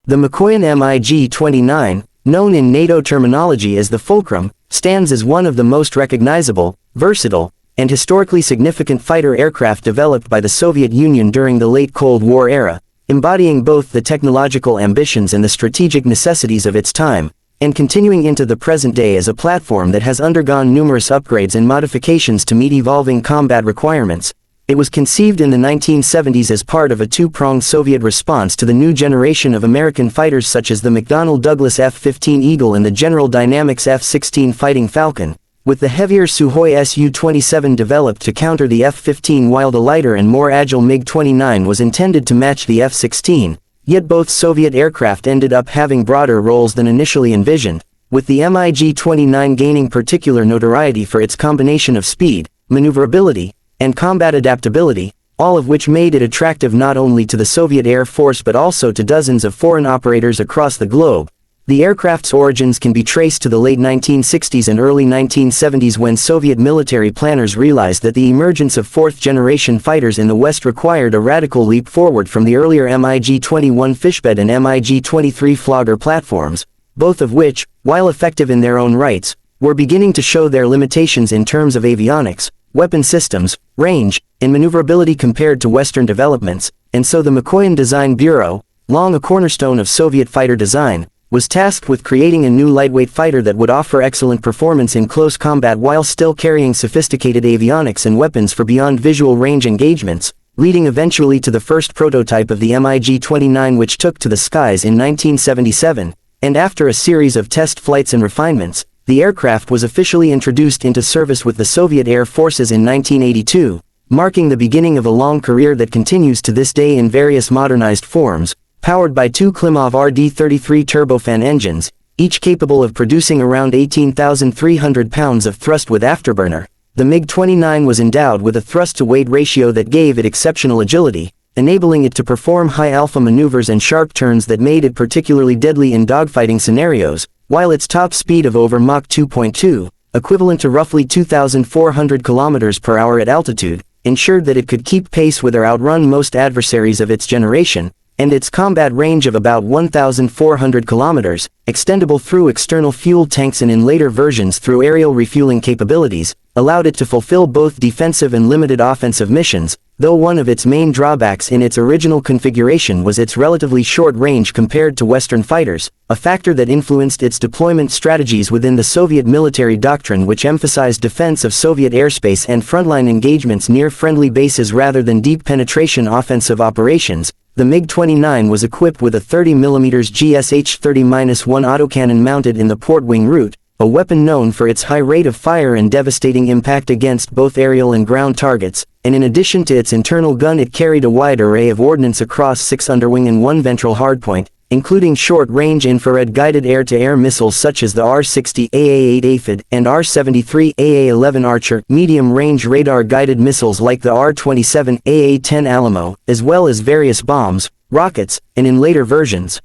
The Mikoyan MiG-29, known in NATO terminology as the Fulcrum, stands as one of the most recognizable, versatile, and historically significant fighter aircraft developed by the Soviet Union during the late Cold War era, embodying both the technological ambitions and the strategic necessities of its time, and continuing into the present day as a platform that has undergone numerous upgrades and modifications to meet evolving combat requirements. It was conceived in the 1970s as part of a two-pronged Soviet response to the new generation of American fighters such as the McDonnell Douglas F-15 Eagle and the General Dynamics F-16 Fighting Falcon, with the heavier Sukhoi Su-27 developed to counter the F-15 while the lighter and more agile MiG-29 was intended to match the F-16, yet both Soviet aircraft ended up having broader roles than initially envisioned, with the MiG-29 gaining particular notoriety for its combination of speed, maneuverability, and combat adaptability, all of which made it attractive not only to the Soviet Air Force but also to dozens of foreign operators across the globe. The aircraft's origins can be traced to the late 1960s and early 1970s when Soviet military planners realized that the emergence of fourth-generation fighters in the West required a radical leap forward from the earlier MiG-21 Fishbed and MiG-23 Flogger platforms, both of which, while effective in their own rights, were beginning to show their limitations in terms of avionics, weapon systems, range, and maneuverability compared to Western developments, and so the Mikoyan Design Bureau, long a cornerstone of Soviet fighter design, was tasked with creating a new lightweight fighter that would offer excellent performance in close combat while still carrying sophisticated avionics and weapons for beyond visual range engagements, leading eventually to the first prototype of the MiG-29 which took to the skies in 1977, and after a series of test flights and refinements, the aircraft was officially introduced into service with the Soviet Air Forces in 1982, marking the beginning of a long career that continues to this day in various modernized forms, powered by two Klimov RD-33 turbofan engines, each capable of producing around 18,300 pounds of thrust with afterburner. The MiG-29 was endowed with a thrust-to-weight ratio that gave it exceptional agility, enabling it to perform high-alpha maneuvers and sharp turns that made it particularly deadly in dogfighting scenarios, while its top speed of over Mach 2.2, equivalent to roughly 2,400 km per hour at altitude, ensured that it could keep pace with or outrun most adversaries of its generation, and its combat range of about 1,400 km, extendable through external fuel tanks and in later versions through aerial refueling capabilities, allowed it to fulfill both defensive and limited offensive missions, though one of its main drawbacks in its original configuration was its relatively short range compared to Western fighters, a factor that influenced its deployment strategies within the Soviet military doctrine which emphasized defense of Soviet airspace and frontline engagements near friendly bases rather than deep penetration offensive operations. The MiG-29 was equipped with a 30mm GSH-30-1 autocannon mounted in the port wing root, a weapon known for its high rate of fire and devastating impact against both aerial and ground targets, and in addition to its internal gun it carried a wide array of ordnance across 6 underwing and 1 ventral hardpoint, including short-range infrared guided air-to-air missiles such as the R-60 AA-8 Aphid and R-73 AA-11 Archer, medium-range radar-guided missiles like the R-27 AA-10 Alamo, as well as various bombs, rockets, and in later versions,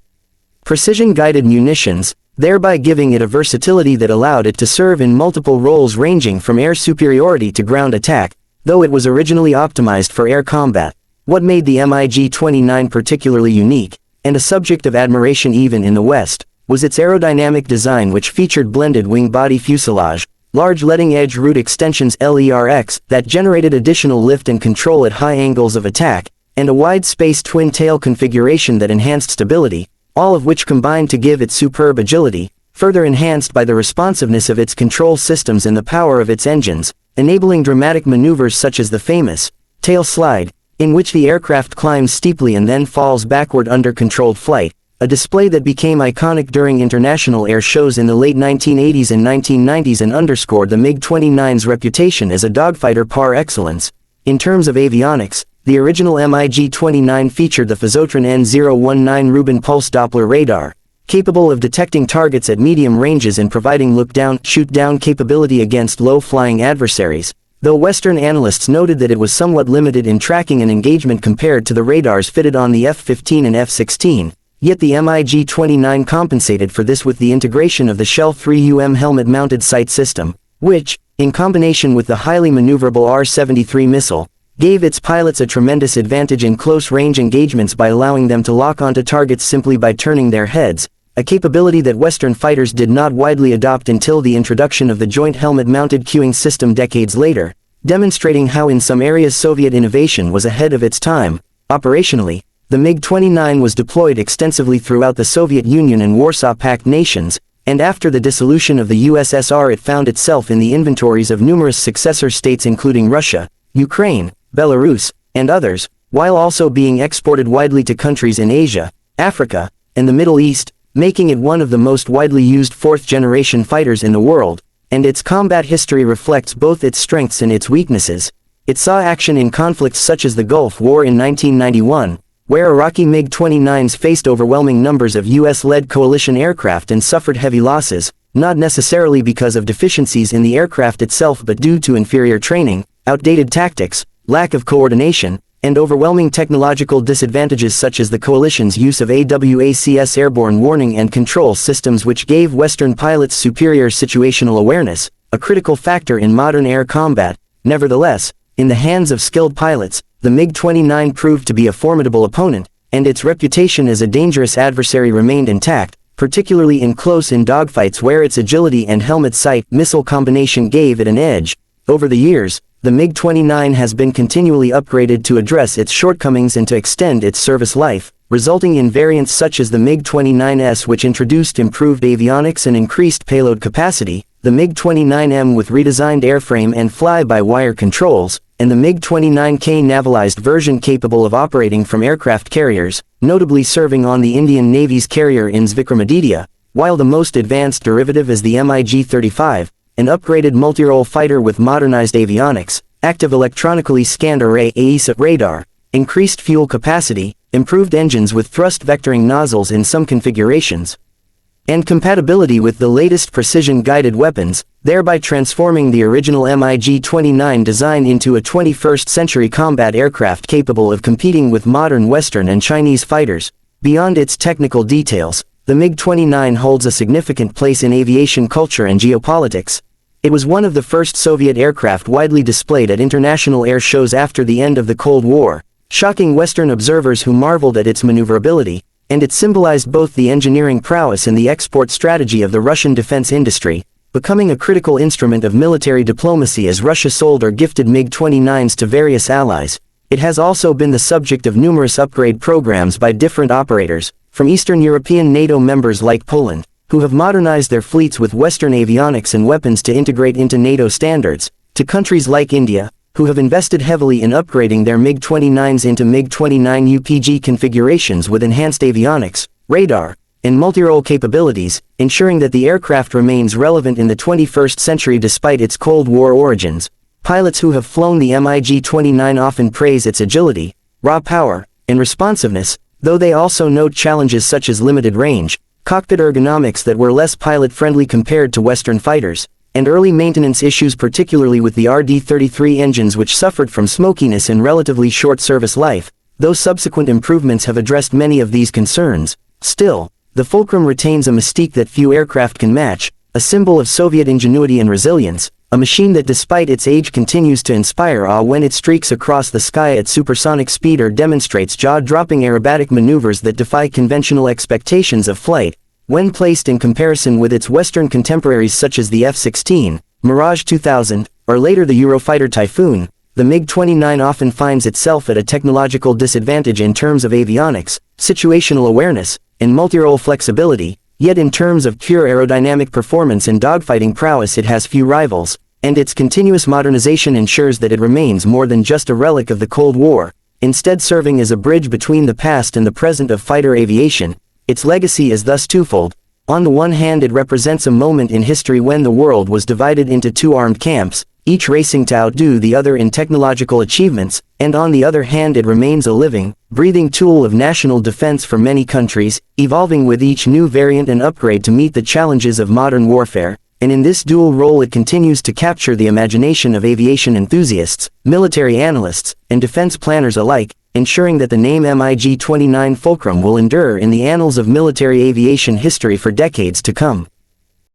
precision-guided munitions, thereby giving it a versatility that allowed it to serve in multiple roles ranging from air superiority to ground attack, though it was originally optimized for air combat. What made the MiG-29 particularly unique, and a subject of admiration even in the West, was its aerodynamic design which featured blended wing-body fuselage, large leading-edge root extensions LERX that generated additional lift and control at high angles of attack, and a wide-space twin-tail configuration that enhanced stability, all of which combined to give it superb agility, further enhanced by the responsiveness of its control systems and the power of its engines, enabling dramatic maneuvers such as the famous tail slide, in which the aircraft climbs steeply and then falls backward under controlled flight, a display that became iconic during international air shows in the late 1980s and 1990s and underscored the MiG-29's reputation as a dogfighter par excellence. In terms of avionics, the original MiG-29 featured the Phasotron N019 Rubin pulse Doppler radar, capable of detecting targets at medium ranges and providing look-down, shoot-down capability against low-flying adversaries, though Western analysts noted that it was somewhat limited in tracking and engagement compared to the radars fitted on the F-15 and F-16, yet the MiG-29 compensated for this with the integration of the Shell 3UM helmet-mounted sight system, which, in combination with the highly maneuverable R-73 missile, gave its pilots a tremendous advantage in close-range engagements by allowing them to lock onto targets simply by turning their heads, a capability that Western fighters did not widely adopt until the introduction of the joint helmet-mounted cueing system decades later, demonstrating how in some areas Soviet innovation was ahead of its time. Operationally, the MiG-29 was deployed extensively throughout the Soviet Union and Warsaw Pact nations, and after the dissolution of the USSR it found itself in the inventories of numerous successor states including Russia, Ukraine, Belarus, and others, while also being exported widely to countries in Asia, Africa, and the Middle East, making it one of the most widely used fourth-generation fighters in the world, and its combat history reflects both its strengths and its weaknesses. It saw action in conflicts such as the Gulf War in 1991, where Iraqi MiG-29s faced overwhelming numbers of US-led coalition aircraft and suffered heavy losses, not necessarily because of deficiencies in the aircraft itself but due to inferior training, outdated tactics, lack of coordination, and overwhelming technological disadvantages such as the coalition's use of AWACS airborne warning and control systems which gave Western pilots superior situational awareness, a critical factor in modern air combat. Nevertheless, in the hands of skilled pilots, the MiG-29 proved to be a formidable opponent, and its reputation as a dangerous adversary remained intact, particularly in close-in dogfights where its agility and helmet sight missile combination gave it an edge. Over the years, the MiG-29 has been continually upgraded to address its shortcomings and to extend its service life, resulting in variants such as the MiG-29S which introduced improved avionics and increased payload capacity, the MiG-29M with redesigned airframe and fly-by-wire controls, and the MiG-29K navalized version capable of operating from aircraft carriers, notably serving on the Indian Navy's carrier INS Vikramaditya, while the most advanced derivative is the MiG-35, an upgraded multi-role fighter with modernized avionics, active electronically scanned array AESA radar, increased fuel capacity, improved engines with thrust vectoring nozzles in some configurations, and compatibility with the latest precision-guided weapons, thereby transforming the original MiG-29 design into a 21st-century combat aircraft capable of competing with modern Western and Chinese fighters. Beyond its technical details, the MiG-29 holds a significant place in aviation culture and geopolitics. It was one of the first Soviet aircraft widely displayed at international air shows after the end of the Cold War, shocking Western observers who marveled at its maneuverability, and it symbolized both the engineering prowess and the export strategy of the Russian defense industry, becoming a critical instrument of military diplomacy as Russia sold or gifted MiG-29s to various allies. It has also been the subject of numerous upgrade programs by different operators, from Eastern European NATO members like Poland, who have modernized their fleets with Western avionics and weapons to integrate into NATO standards, to countries like India, who have invested heavily in upgrading their MiG-29s into MiG-29 UPG configurations with enhanced avionics, radar, and multi-role capabilities, ensuring that the aircraft remains relevant in the 21st century despite its Cold War origins. Pilots who have flown the MiG-29 often praise its agility, raw power, and responsiveness, though they also note challenges such as limited range, cockpit ergonomics that were less pilot-friendly compared to Western fighters, and early maintenance issues particularly with the RD-33 engines which suffered from smokiness and relatively short service life, though subsequent improvements have addressed many of these concerns. Still, the Fulcrum retains a mystique that few aircraft can match, a symbol of Soviet ingenuity and resilience, a machine that despite its age continues to inspire awe when it streaks across the sky at supersonic speed or demonstrates jaw-dropping aerobatic maneuvers that defy conventional expectations of flight. When placed in comparison with its Western contemporaries such as the F-16, Mirage 2000, or later the Eurofighter Typhoon, the MiG-29 often finds itself at a technological disadvantage in terms of avionics, situational awareness, and multi-role flexibility, yet in terms of pure aerodynamic performance and dogfighting prowess it has few rivals, and its continuous modernization ensures that it remains more than just a relic of the Cold War, instead serving as a bridge between the past and the present of fighter aviation. Its legacy is thus twofold. On the one hand it represents a moment in history when the world was divided into two armed camps, each racing to outdo the other in technological achievements, and on the other hand it remains a living, breathing tool of national defense for many countries, evolving with each new variant and upgrade to meet the challenges of modern warfare, and in this dual role it continues to capture the imagination of aviation enthusiasts, military analysts, and defense planners alike, ensuring that the name MiG-29 Fulcrum will endure in the annals of military aviation history for decades to come.